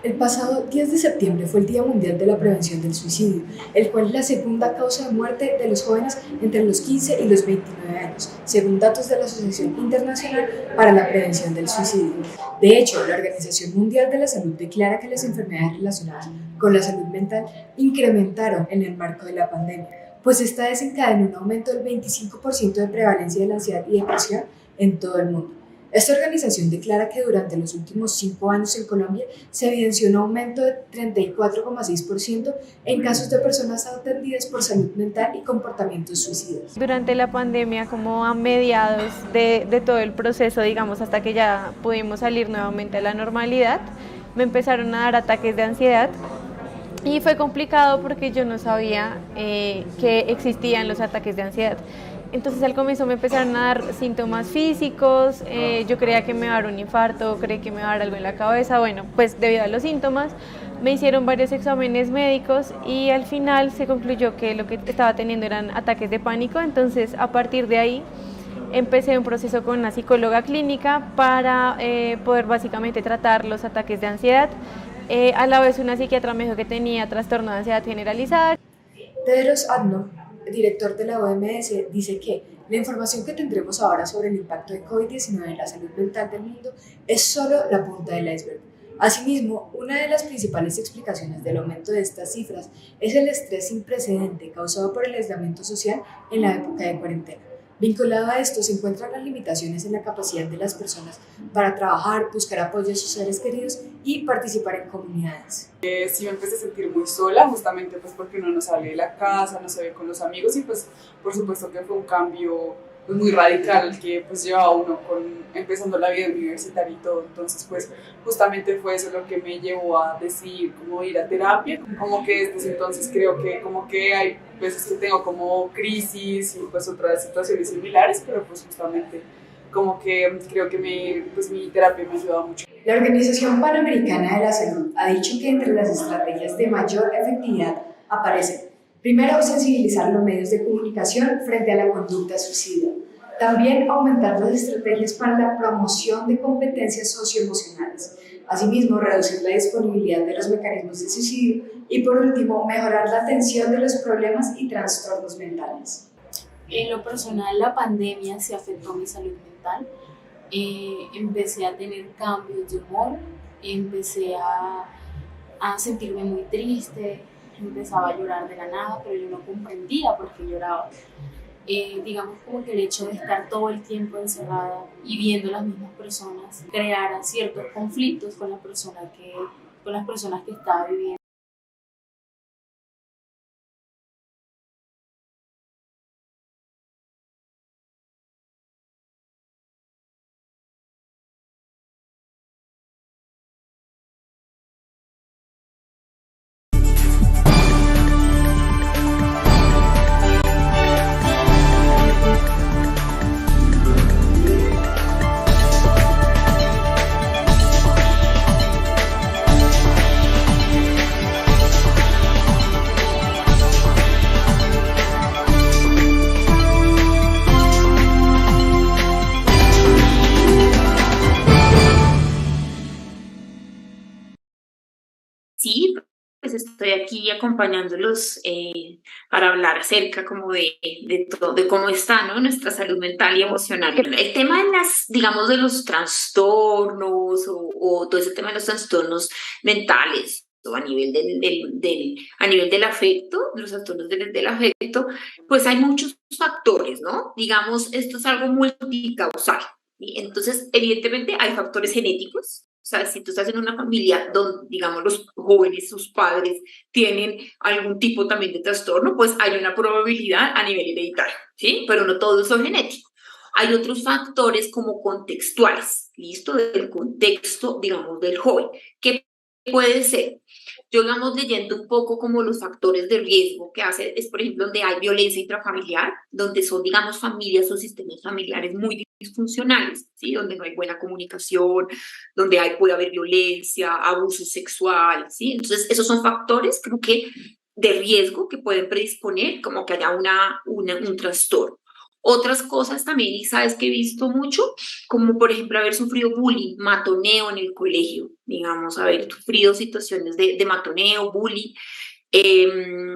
El pasado 10 de septiembre fue el Día Mundial de la Prevención del Suicidio, el cual es la segunda causa de muerte de los jóvenes entre los 15 y los 29 años, según datos de la Asociación Internacional para la Prevención del Suicidio. De hecho, la Organización Mundial de la Salud declara que las enfermedades relacionadas con la salud mental incrementaron en el marco de la pandemia, pues esta desencadenó un aumento del 25% de prevalencia de la ansiedad y depresión en todo el mundo. Esta organización declara que durante los últimos 5 años en Colombia se evidenció un aumento de 34,6% en casos de personas atendidas por salud mental y comportamientos suicidas. Durante la pandemia, como a mediados de todo el proceso, digamos, hasta que ya pudimos salir nuevamente a la normalidad, me empezaron a dar ataques de ansiedad. Y fue complicado porque yo no sabía que existían los ataques de ansiedad. Entonces al comienzo me empezaron a dar síntomas físicos, yo creía que me iba a dar un infarto, creí que me iba a dar algo en la cabeza, bueno, pues debido a los síntomas me hicieron varios exámenes médicos y al final se concluyó que lo que estaba teniendo eran ataques de pánico. Entonces a partir de ahí empecé un proceso con una psicóloga clínica para poder básicamente tratar los ataques de ansiedad. A la vez una psiquiatra me dijo que tenía trastorno de ansiedad generalizada. Tedros Adhanom, director de la OMS, dice que la información que tendremos ahora sobre el impacto de COVID-19 en la salud mental del mundo es solo la punta del iceberg. Asimismo, una de las principales explicaciones del aumento de estas cifras es el estrés sin precedente causado por el aislamiento social en la época de cuarentena. Vinculado a esto se encuentran las limitaciones en la capacidad de las personas para trabajar, buscar apoyo a sus seres queridos y participar en comunidades. Sí me empecé a sentir muy sola, justamente pues porque uno no sale de la casa, no se ve con los amigos y pues por supuesto que fue un cambio pues, muy radical que pues llevaba uno empezando la vida universitaria y todo. Entonces pues justamente fue eso lo que me llevó a decidir cómo ir a terapia. Como que desde ese entonces creo que como que hay veces que tengo como crisis y pues otras situaciones similares, pero pues justamente como que creo que mi terapia me ha ayudado mucho. La Organización Panamericana de la Salud ha dicho que entre las estrategias de mayor efectividad aparecen, primero, sensibilizar los medios de comunicación frente a la conducta suicida. También aumentar las estrategias para la promoción de competencias socioemocionales. Asimismo, reducir la disponibilidad de los mecanismos de suicidio y, por último, mejorar la atención de los problemas y trastornos mentales. En lo personal, la pandemia se afectó a mi salud mental. Empecé a tener cambios de humor, empecé a sentirme muy triste, empezaba a llorar de la nada, pero yo no comprendía por qué lloraba. Digamos como que el hecho de estar todo el tiempo encerrada y viendo las mismas personas creara ciertos conflictos con las personas que estaba viviendo. Sí, pues estoy aquí acompañándolos para hablar acerca como de todo, de cómo está, ¿no? Nuestra salud mental y emocional. El tema de digamos, de los trastornos o todo ese tema de los trastornos mentales o a nivel a nivel del afecto, los trastornos del afecto, pues hay muchos factores, ¿no? Digamos, esto es algo multicausal. ¿Sí? Entonces, evidentemente hay factores genéticos. O sea, si tú estás en una familia donde, digamos, los jóvenes, sus padres, tienen algún tipo también de trastorno, pues hay una probabilidad a nivel hereditario, ¿sí? Pero no todo eso es genético. Hay otros factores como contextuales, ¿listo? Del contexto, digamos, del joven. ¿Qué puede ser? Yo, digamos, leyendo un poco como los factores de riesgo que hace, es por ejemplo, donde hay violencia intrafamiliar, donde son, digamos, familias o sistemas familiares muy disfuncionales, ¿sí? Donde no hay buena comunicación, donde puede haber violencia, abuso sexual, ¿sí? Entonces, esos son factores, creo que, de riesgo que pueden predisponer como que haya un trastorno. Otras cosas también, y sabes que he visto mucho, como por ejemplo haber sufrido bullying, matoneo en el colegio, digamos, haber sufrido situaciones de matoneo, bullying.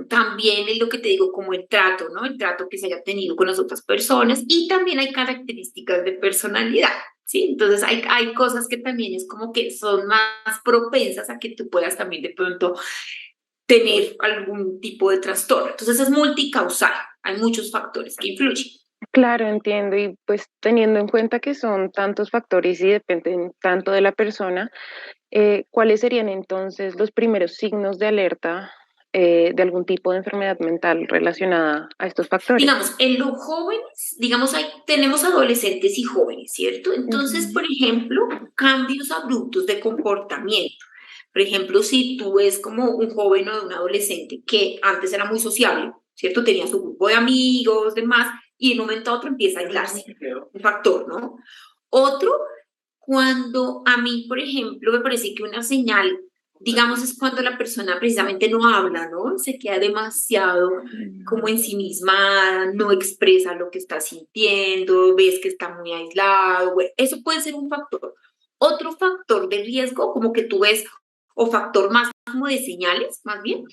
También es lo que te digo, como el trato, ¿no? El trato que se haya tenido con las otras personas y también hay características de personalidad, ¿sí? Entonces hay cosas que también es como que son más propensas a que tú puedas también de pronto tener algún tipo de trastorno. Entonces es multicausal, hay muchos factores que influyen. Claro, entiendo. Y pues teniendo en cuenta que son tantos factores y dependen tanto de la persona, ¿cuáles serían entonces los primeros signos de alerta de algún tipo de enfermedad mental relacionada a estos factores? Digamos, en los jóvenes, digamos, tenemos adolescentes y jóvenes, ¿cierto? Entonces, Ujú. por ejemplo, cambios abruptos de comportamiento. Por ejemplo, si tú ves como un joven o un adolescente que antes era muy sociable, ¿cierto? Tenía su grupo de amigos, demás, y de un momento a otro empieza a aislarse. Un factor, ¿no? Otro, cuando a mí, por ejemplo, me parece que una señal, digamos, es cuando la persona precisamente no habla, ¿no? Se queda demasiado como en sí misma, no expresa lo que está sintiendo, ves que está muy aislado, bueno, eso puede ser un factor. Otro factor de riesgo, como que tú ves, o factor más como de señales, más bien,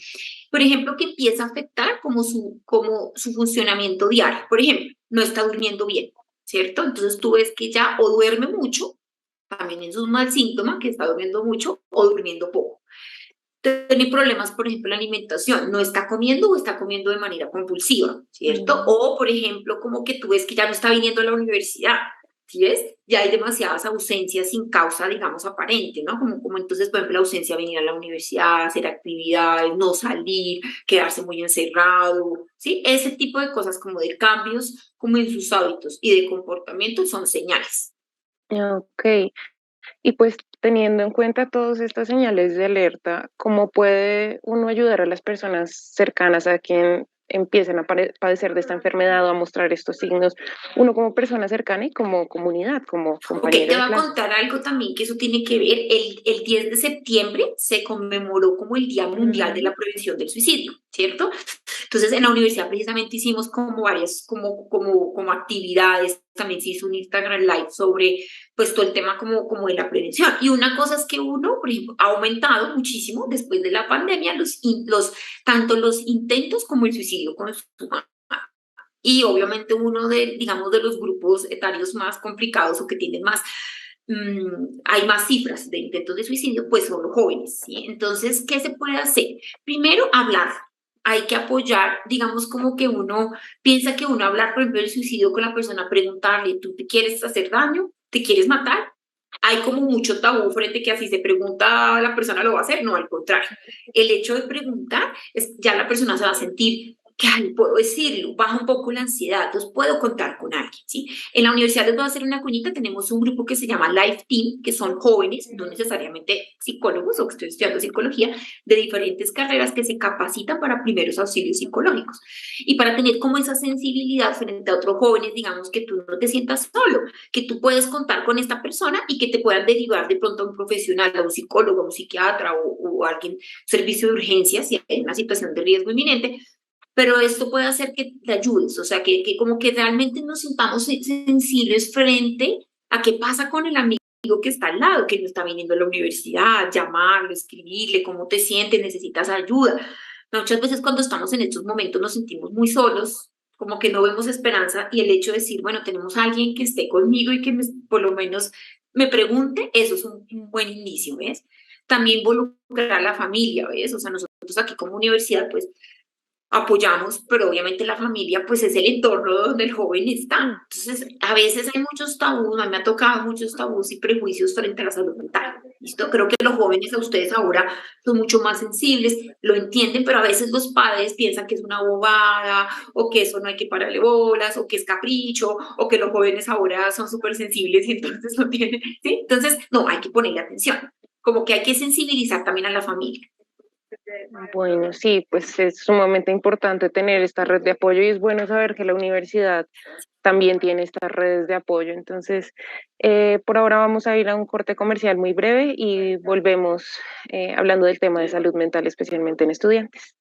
por ejemplo, que empieza a afectar como su funcionamiento diario. Por ejemplo, no está durmiendo bien, ¿cierto? Entonces tú ves que ya o duerme mucho, también es un mal síntoma que está durmiendo mucho o durmiendo poco. Tiene problemas, por ejemplo, la alimentación, no está comiendo o está comiendo de manera compulsiva, ¿cierto? Mm. O, por ejemplo, como que tú ves que ya no está viniendo a la universidad, ¿sí ves? Ya hay demasiadas ausencias sin causa, digamos, aparente, ¿no? Como entonces, por ejemplo, la ausencia de venir a la universidad, hacer actividades, no salir, quedarse muy encerrado, ¿sí? Ese tipo de cosas como de cambios como en sus hábitos y de comportamiento son señales. Ok. Y pues teniendo en cuenta todas estas señales de alerta, ¿cómo puede uno ayudar a las personas cercanas a quien empiecen a padecer de esta enfermedad o a mostrar estos signos? Uno como persona cercana y como comunidad, como Ok, compañero te de voy a clase. contar algo también que eso tiene que ver. El 10 de septiembre se conmemoró como el Día Mundial de Ujú. la Prevención del Suicidio, ¿cierto? Entonces, en la universidad precisamente hicimos como varias, como actividades, también se hizo un Instagram Live sobre, pues, todo el tema como de la prevención. Y una cosa es que uno, por ejemplo, ha aumentado muchísimo después de la pandemia tanto los intentos como el suicidio con su y obviamente uno de, digamos, de los grupos etarios más complicados o que tienen más, hay más cifras de intentos de suicidio, pues son los jóvenes, ¿sí? Entonces, ¿qué se puede hacer? Primero, hablar. Hay que apoyar, digamos, como que uno piensa que uno hablar, por ejemplo, del suicidio con la persona, preguntarle, ¿tú te quieres hacer daño? ¿Te quieres matar? Hay como mucho tabú frente que así se pregunta la persona lo va a hacer, no, al contrario. El hecho de preguntar, ya la persona se va a sentir que ay, puedo decirlo, baja un poco la ansiedad, entonces puedo contar con alguien, ¿sí? En la universidad les voy a hacer una cuñita, tenemos un grupo que se llama Life Team, que son jóvenes, no necesariamente psicólogos o que estoy estudiando psicología, de diferentes carreras que se capacitan para primeros auxilios psicológicos y para tener como esa sensibilidad frente a otros jóvenes, digamos que tú no te sientas solo, que tú puedes contar con esta persona y que te puedan derivar de pronto a un profesional, a un psicólogo, a un psiquiatra o a alguien, servicio de urgencia si hay una situación de riesgo inminente, pero esto puede hacer que te ayudes, o sea, que como que realmente nos sintamos sensibles frente a qué pasa con el amigo que está al lado, que no está viniendo a la universidad, llamarlo, escribirle, cómo te sientes, necesitas ayuda. Muchas veces cuando estamos en estos momentos nos sentimos muy solos, como que no vemos esperanza y el hecho de decir, bueno, tenemos a alguien que esté conmigo y que por lo menos me pregunte, eso es un buen inicio, ¿ves? También involucrar a la familia, ¿ves? O sea, nosotros aquí como universidad, pues apoyamos, pero obviamente la familia pues es el entorno donde el joven está. Entonces, a veces hay muchos tabús, a mí me ha tocado muchos tabús y prejuicios frente a la salud mental. ¿Listo? Creo que los jóvenes a ustedes ahora son mucho más sensibles, lo entienden, pero a veces los padres piensan que es una bobada, o que eso no hay que pararle bolas, o que es capricho, o que los jóvenes ahora son súper sensibles y entonces no tienen, ¿sí? Entonces, no, hay que ponerle atención, como que hay que sensibilizar también a la familia. Bueno, sí, pues es sumamente importante tener esta red de apoyo y es bueno saber que la universidad también tiene estas redes de apoyo. Entonces, por ahora vamos a ir a un corte comercial muy breve y volvemos hablando del tema de salud mental, especialmente en estudiantes.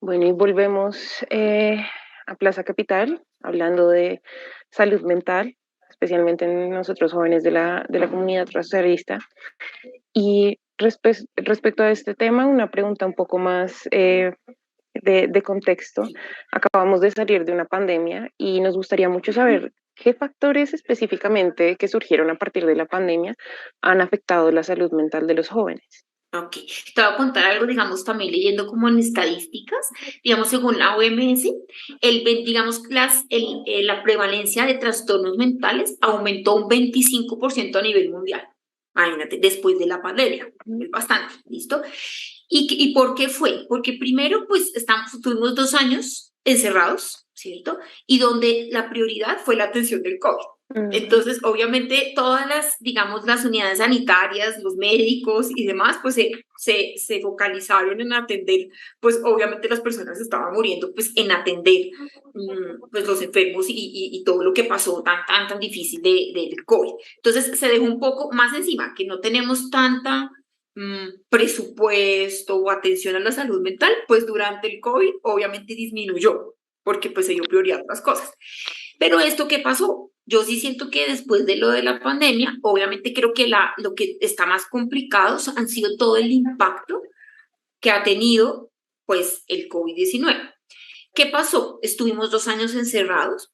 Bueno, y volvemos a Plaza Capital, hablando de salud mental, especialmente en nosotros jóvenes de la comunidad racialista. Y respecto a este tema, una pregunta un poco más de contexto. Acabamos de salir de una pandemia y nos gustaría mucho saber qué factores específicamente que surgieron a partir de la pandemia han afectado la salud mental de los jóvenes. Ok, te voy a contar algo, digamos, también leyendo como en estadísticas, digamos, según la OMS, digamos, la prevalencia de trastornos mentales aumentó un 25% a nivel mundial. Imagínate, después de la pandemia, es bastante, ¿listo? ¿Y por qué fue? Porque primero, pues, tuvimos 2 años encerrados, ¿cierto? Y donde la prioridad fue la atención del COVID. Entonces, obviamente, todas digamos, las unidades sanitarias, los médicos y demás, pues se focalizaron en atender, pues obviamente las personas estaban muriendo, pues en atender pues los enfermos y todo lo que pasó tan difícil del COVID. Entonces, se dejó un poco más encima, que no tenemos tanta presupuesto o atención a la salud mental, pues durante el COVID obviamente disminuyó, porque pues se dio prioridad a otras cosas. Pero esto, ¿qué pasó? Yo sí siento que después de lo de la pandemia, obviamente creo que lo que está más complicado han sido todo el impacto que ha tenido pues el COVID-19. ¿Qué pasó? Estuvimos 2 años encerrados,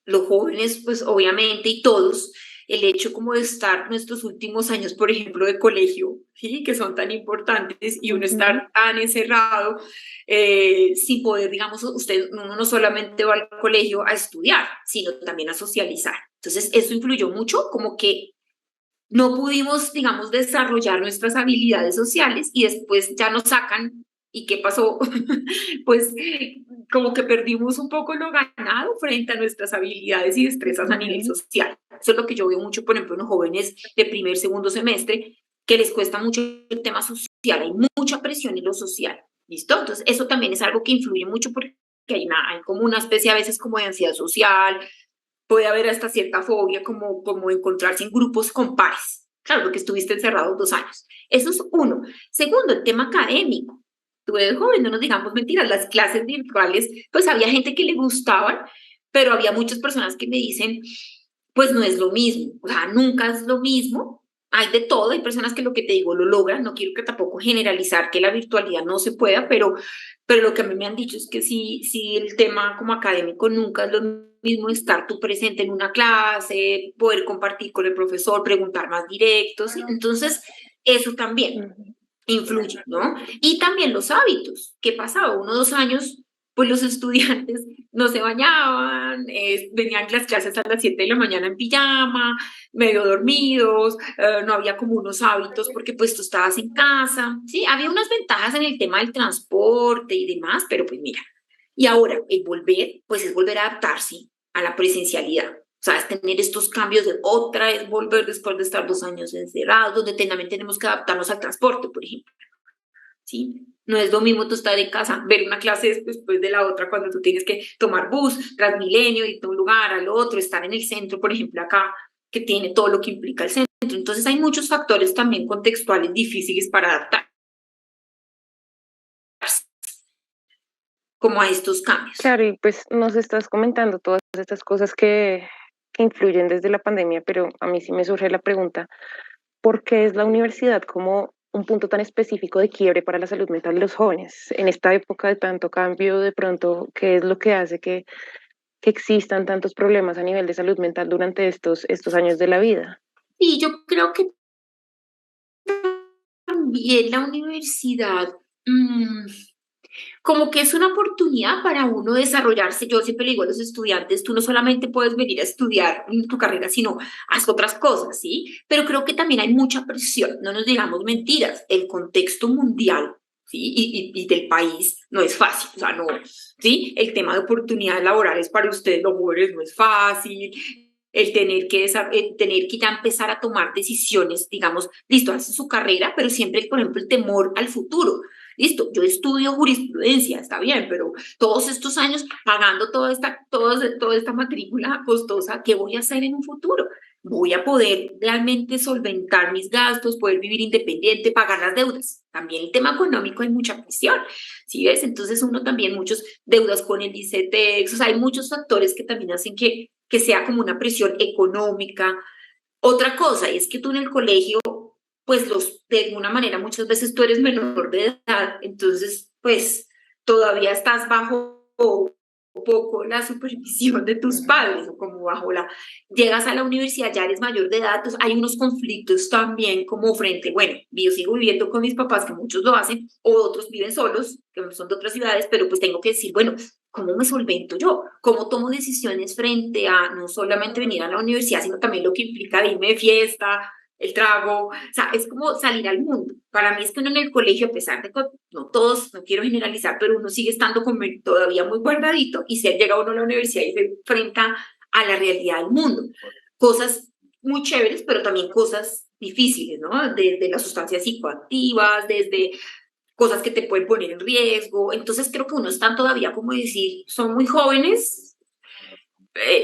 los jóvenes pues obviamente y todos, el hecho como de estar nuestros últimos años, por ejemplo, de colegio, ¿sí? Que son tan importantes y uno estar tan encerrado sin poder, digamos, uno no solamente va al colegio a estudiar, sino también a socializar. Entonces, eso influyó mucho, como que no pudimos, digamos, desarrollar nuestras habilidades sociales y después ya nos sacan. ¿Y qué pasó? Pues como que perdimos un poco lo ganado frente a nuestras habilidades y destrezas a nivel social. Eso es lo que yo veo mucho, por ejemplo, en los jóvenes de primer, segundo semestre, que les cuesta mucho el tema social, hay mucha presión en lo social, ¿listo? Entonces, eso también es algo que influye mucho porque hay como una especie a veces como de ansiedad social, puede haber hasta cierta fobia como encontrarse en grupos con pares, claro, porque estuviste encerrado 2 años. Eso es uno. Segundo, el tema académico. Tú eres joven, no nos digamos mentiras, las clases virtuales, pues había gente que le gustaban, pero había muchas personas que me dicen, pues no es lo mismo, o sea, nunca es lo mismo, hay de todo, hay personas que lo que te digo lo logran, no quiero que tampoco generalizar que la virtualidad no se pueda, pero lo que a mí me han dicho es que sí el tema como académico nunca es lo mismo estar tú presente en una clase, poder compartir con el profesor, preguntar más directos, ¿sí? Entonces eso también influye, ¿no? Y también los hábitos. ¿Qué pasaba? 1 o 2 años, pues los estudiantes no se bañaban, venían las clases a las 7 de la mañana en pijama, medio dormidos, no había como unos hábitos porque pues tú estabas en casa, ¿sí? Había unas ventajas en el tema del transporte y demás, pero pues mira, y ahora el volver, pues es volver a adaptarse a la presencialidad. O sea, es tener estos cambios de otra vez volver después de estar 2 años encerrados, donde también tenemos que adaptarnos al transporte, por ejemplo. ¿Sí? No es lo mismo tú estar en casa, ver una clase después de la otra cuando tú tienes que tomar bus, Transmilenio, ir de un lugar al otro, estar en el centro, por ejemplo, acá, que tiene todo lo que implica el centro. Entonces hay muchos factores también contextuales difíciles para adaptar como a estos cambios. Claro, y pues nos estás comentando todas estas cosas que influyen desde la pandemia, pero a mí sí me surge la pregunta, ¿por qué es la universidad como un punto tan específico de quiebre para la salud mental de los jóvenes? En esta época de tanto cambio, de pronto, ¿qué es lo que hace que existan tantos problemas a nivel de salud mental durante estos años de la vida? Y yo creo que también la universidad, como que es una oportunidad para uno desarrollarse. Yo siempre le digo a los estudiantes, tú no solamente puedes venir a estudiar tu carrera, sino haz otras cosas, ¿sí? Pero creo que también hay mucha presión, no nos digamos mentiras, el contexto mundial, ¿sí? Y del país no es fácil, o sea, no, ¿sí? El tema de oportunidades laborales para ustedes los jóvenes no es fácil, el tener que ya empezar a tomar decisiones, digamos, listo, hace su carrera, pero siempre, por ejemplo, el temor al futuro. Listo, yo estudio jurisprudencia, está bien, pero todos estos años pagando toda esta matrícula costosa, ¿qué voy a hacer en un futuro? voy a poder realmente solventar mis gastos, poder vivir independiente, pagar las deudas. También el tema económico hay mucha presión, ¿sí ves? Entonces uno también, muchas deudas con el ICETEX, o sea, hay muchos factores que también hacen que sea como una presión económica. Otra cosa es que tú en el colegio, pues de alguna manera muchas veces tú eres menor de edad, entonces pues todavía estás bajo un poco la supervisión de tus padres, o como llegas a la universidad, ya eres mayor de edad, entonces hay unos conflictos también como frente, bueno, yo sigo viviendo con mis papás, que muchos lo hacen, o otros viven solos, que son de otras ciudades, pero pues tengo que decir, bueno, ¿cómo me solvento yo? ¿Cómo tomo decisiones frente a no solamente venir a la universidad, sino también lo que implica irme de fiesta, el trago? O sea, es como salir al mundo. Para mí es que uno en el colegio, a pesar de que no todos, no quiero generalizar, pero uno sigue estando como todavía muy guardadito, y se llega uno a la universidad y se enfrenta a la realidad del mundo. Cosas muy chéveres, pero también cosas difíciles, ¿no? Desde las sustancias psicoactivas, desde cosas que te pueden poner en riesgo. Entonces creo que uno está todavía como decir, son muy jóvenes,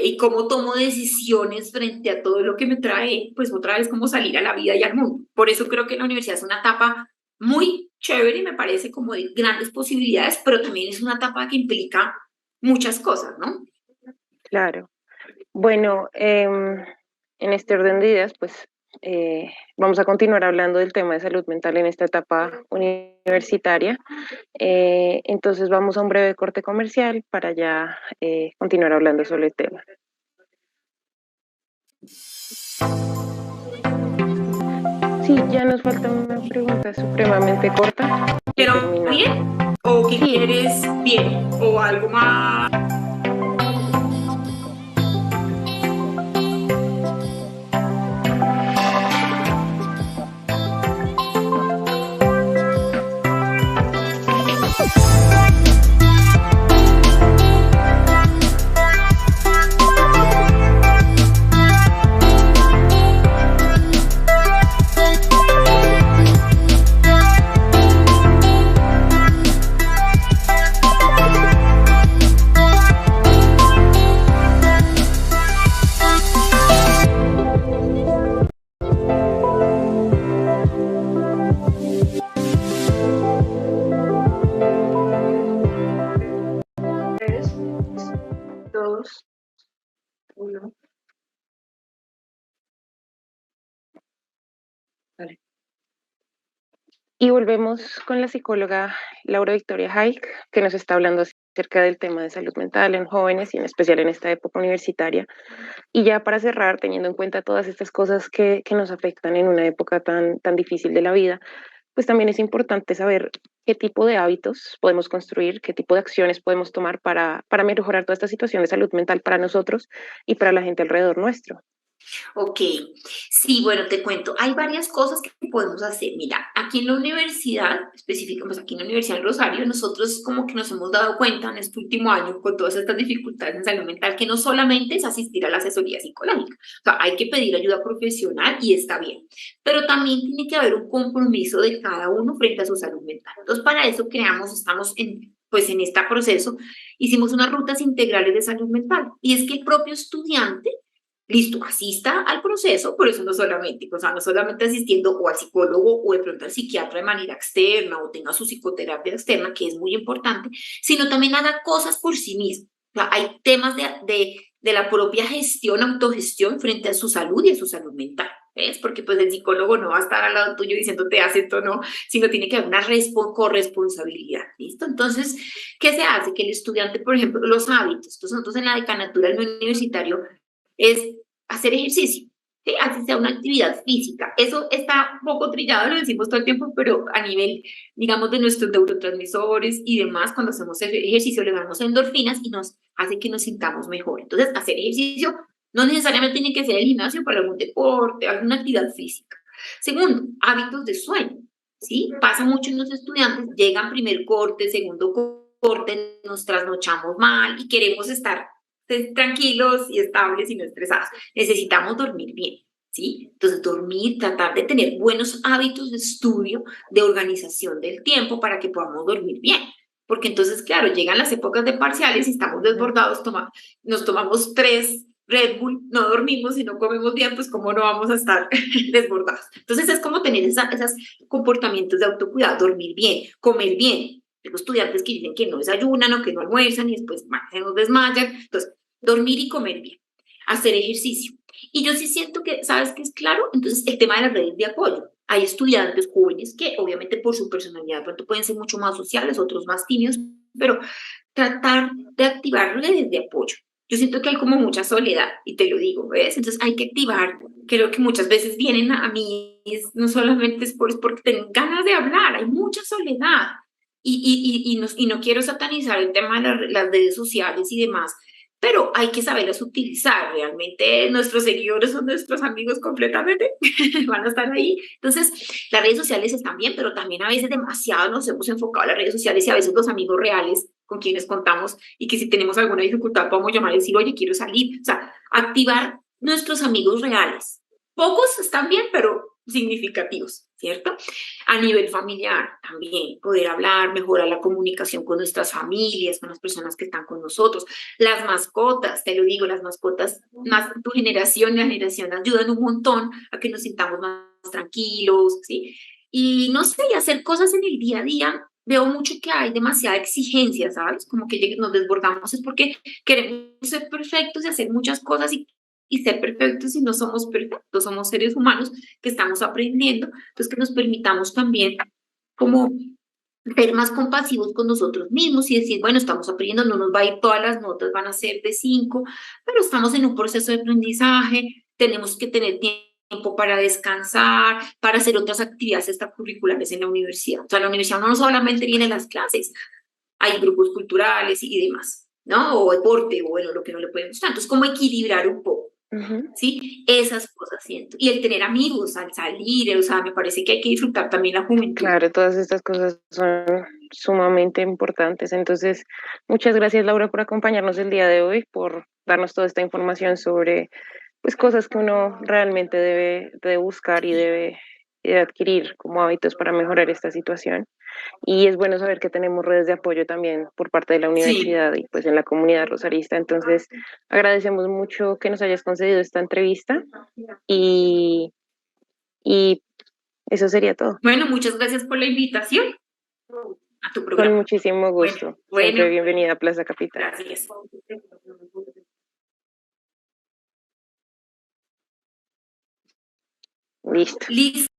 y cómo tomo decisiones frente a todo lo que me trae, pues otra vez como salir a la vida y al mundo. Por eso creo que la universidad es una etapa muy chévere y me parece como de grandes posibilidades, pero también es una etapa que implica muchas cosas, ¿no? Claro. Bueno, en este orden de ideas, pues vamos a continuar hablando del tema de salud mental en esta etapa universitaria. Entonces vamos a un breve corte comercial para ya continuar hablando sobre el tema. Sí, ya nos falta una pregunta supremamente corta. ¿Pero bien? ¿O qué quieres bien? ¿O algo más? Y volvemos con la psicóloga Laura Victoria Haik, que nos está hablando acerca del tema de salud mental en jóvenes y en especial en esta época universitaria. Y ya para cerrar, teniendo en cuenta todas estas cosas que nos afectan en una época tan difícil de la vida, pues también es importante saber qué tipo de hábitos podemos construir, qué tipo de acciones podemos tomar para mejorar toda esta situación de salud mental para nosotros y para la gente alrededor nuestro. Ok, sí, bueno, te cuento, hay varias cosas que podemos hacer. Mira, aquí en la universidad, específicamente aquí en la Universidad del Rosario, nosotros como que nos hemos dado cuenta en este último año con todas estas dificultades en salud mental que no solamente es asistir a la asesoría psicológica, o sea, hay que pedir ayuda profesional y está bien, pero también tiene que haber un compromiso de cada uno frente a su salud mental. Entonces, para eso estamos en este proceso, hicimos unas rutas integrales de salud mental, y es que el propio estudiante, listo, asista al proceso, por eso no solamente, o sea, no solamente asistiendo o al psicólogo o de pronto al psiquiatra de manera externa o tenga su psicoterapia externa, que es muy importante, sino también haga cosas por sí mismo. O sea, hay temas de la propia gestión, autogestión frente a su salud y a su salud mental, ¿ves? Porque pues el psicólogo no va a estar al lado tuyo diciéndote haz esto, no, sino tiene que haber una corresponsabilidad, ¿listo? Entonces, ¿qué se hace? Que el estudiante, por ejemplo, los hábitos, entonces nosotros en la decanatura del universitario es hacer ejercicio, ¿sí? Así sea una actividad física. Eso está un poco trillado, lo decimos todo el tiempo, pero a nivel, digamos, de nuestros neurotransmisores y demás, cuando hacemos ejercicio le damos endorfinas y nos hace que nos sintamos mejor. Entonces, hacer ejercicio no necesariamente tiene que ser el gimnasio, para algún deporte, alguna actividad física. Segundo, hábitos de sueño, ¿sí? Pasa mucho en los estudiantes, llegan primer corte, segundo corte, nos trasnochamos mal y queremos estar tranquilos y estables y no estresados. Necesitamos dormir bien, ¿sí? Entonces, dormir, tratar de tener buenos hábitos de estudio, de organización del tiempo para que podamos dormir bien. Porque entonces, claro, llegan las épocas de parciales y estamos desbordados, nos tomamos 3 Red Bull, no dormimos y no comemos bien, pues cómo no vamos a estar desbordados. Entonces es como tener esos comportamientos de autocuidado, dormir bien, comer bien. Tengo estudiantes que dicen que no desayunan o que no almuerzan y después se nos desmayan. Entonces, dormir y comer bien, hacer ejercicio. Y yo sí siento que, ¿sabes qué es claro? Entonces, el tema de las redes de apoyo. Hay estudiantes jóvenes que obviamente por su personalidad de pronto pueden ser mucho más sociales, otros más tímidos, pero tratar de activar redes de apoyo. Yo siento que hay como mucha soledad, y te lo digo, ¿ves? Entonces hay que activar, creo que muchas veces vienen a mí, no solamente es porque tienen ganas de hablar, hay mucha soledad. Y no quiero satanizar el tema de las redes sociales y demás, pero hay que saberlas utilizar. Realmente nuestros seguidores son nuestros amigos completamente, van a estar ahí. Entonces, las redes sociales están bien, pero también a veces demasiado nos hemos enfocado en las redes sociales y a veces los amigos reales con quienes contamos y que si tenemos alguna dificultad podemos llamar y decir, oye, quiero salir. O sea, activar nuestros amigos reales. Pocos están bien, pero significativos, ¿cierto? A nivel familiar también, poder hablar, mejorar la comunicación con nuestras familias, con las personas que están con nosotros. Las mascotas, te lo digo, las mascotas, más tu generación y la generación ayudan un montón a que nos sintamos más tranquilos, ¿sí? Y no sé, y hacer cosas en el día a día. Veo mucho que hay demasiada exigencia, ¿sabes? Como que nos desbordamos, es porque queremos ser perfectos y hacer muchas cosas y ser perfectos y no somos perfectos, somos seres humanos que estamos aprendiendo, entonces que nos permitamos también como ser más compasivos con nosotros mismos y decir, bueno, estamos aprendiendo, no nos va a ir todas las notas, van a ser de 5, pero estamos en un proceso de aprendizaje, tenemos que tener tiempo para descansar, para hacer otras actividades extracurriculares en la universidad. O sea, la universidad no solamente viene a las clases, hay grupos culturales y demás, ¿no? O deporte, o bueno, lo que no le puede gustar. Entonces, ¿cómo equilibrar un poco? ¿Sí? Esas cosas siento. Y el tener amigos, al salir, o sea, me parece que hay que disfrutar también la juventud. Claro, todas estas cosas son sumamente importantes. Entonces, muchas gracias, Laura, por acompañarnos el día de hoy, por darnos toda esta información sobre pues cosas que uno realmente debe buscar y debe adquirir como hábitos para mejorar esta situación. Y es bueno saber que tenemos redes de apoyo también por parte de la Sí, universidad y pues en la comunidad rosarista. Entonces, agradecemos mucho que nos hayas concedido esta entrevista y, y eso sería todo. bueno, muchas gracias por la invitación a tu Con programa. muchísimo Bueno, gusto. Siempre bueno, bienvenida a Plaza Capital. gracias. Listo. Listo.